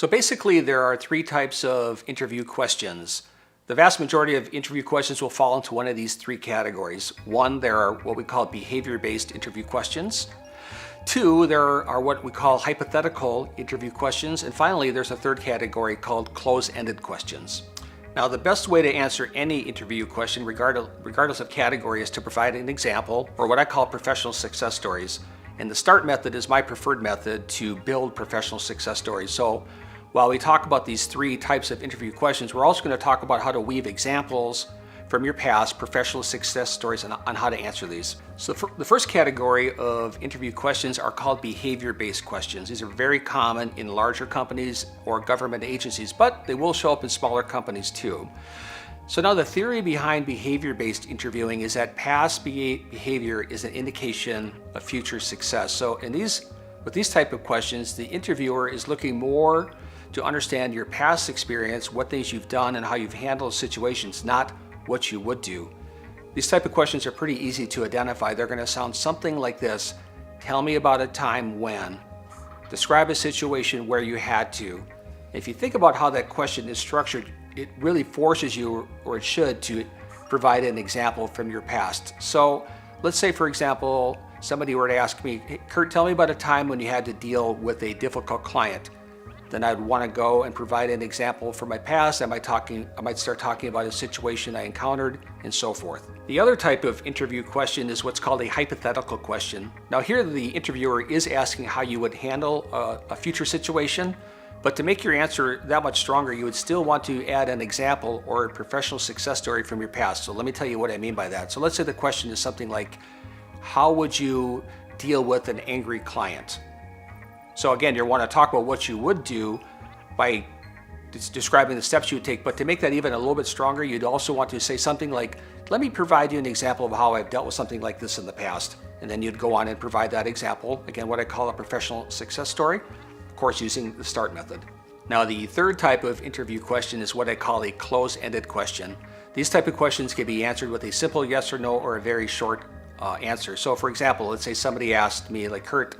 So basically, there are three types of interview questions. The vast majority of interview questions will fall into one of these three categories. One, there are what we call behavior-based interview questions. Two, there are what we call hypothetical interview questions. And finally, there's a third category called close-ended questions. Now, the best way to answer any interview question, regardless of category, is to provide an example, or what I call professional success stories. And the START method is my preferred method to build professional success stories. So while we talk about these three types of interview questions, we're also going to talk about how to weave examples from your past professional success stories on how to answer these. So the first category of interview questions are called behavior-based questions. These are very common in larger companies or government agencies, but they will show up in smaller companies too. So now the theory behind behavior-based interviewing is that past behavior is an indication of future success. So with these type of questions, the interviewer is looking more to understand your past experience, what things you've done and how you've handled situations, not what you would do. These type of questions are pretty easy to identify. They're going to sound something like this. Tell me about a time when. Describe a situation where you had to. If you think about how that question is structured, it really forces you, or it should, to provide an example from your past. So let's say, for example, somebody were to ask me, hey, Kurt, tell me about a time when you had to deal with a difficult client. Then I'd want to go and provide an example from my past. I might start talking about a situation I encountered and so forth. The other type of interview question is what's called a hypothetical question. Now here the interviewer is asking how you would handle a future situation, but to make your answer that much stronger, you would still want to add an example or a professional success story from your past. So let me tell you what I mean by that. So let's say the question is something like, how would you deal with an angry client? So again, you want to talk about what you would do by describing the steps you would take, but to make that even a little bit stronger, you'd also want to say something like, let me provide you an example of how I've dealt with something like this in the past. And then you'd go on and provide that example, again, what I call a professional success story, of course, using the START method. Now, the third type of interview question is what I call a close-ended question. These type of questions can be answered with a simple yes or no or a very short answer. So for example, let's say somebody asked me, like, Kurt,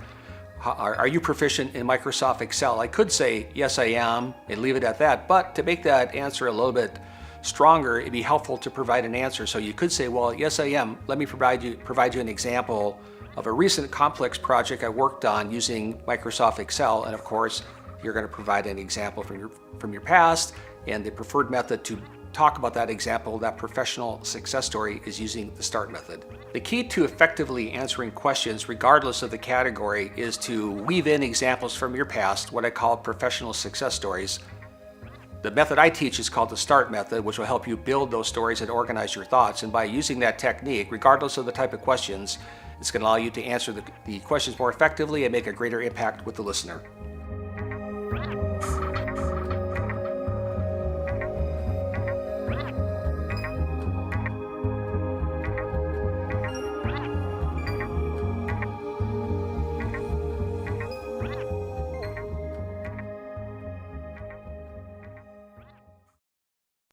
are you proficient in Microsoft Excel? I could say, yes, I am, and leave it at that. But to make that answer a little bit stronger, it'd be helpful to provide an answer. So you could say, well, yes, I am. Let me provide you an example of a recent complex project I worked on using Microsoft Excel. And of course, you're going to provide an example from your past, and the preferred method to talk about that example, that professional success story, is using the START method. The key to effectively answering questions, regardless of the category, is to weave in examples from your past, what I call professional success stories. The method I teach is called the START method, which will help you build those stories and organize your thoughts. And by using that technique, regardless of the type of questions, it's going to allow you to answer the questions more effectively and make a greater impact with the listener.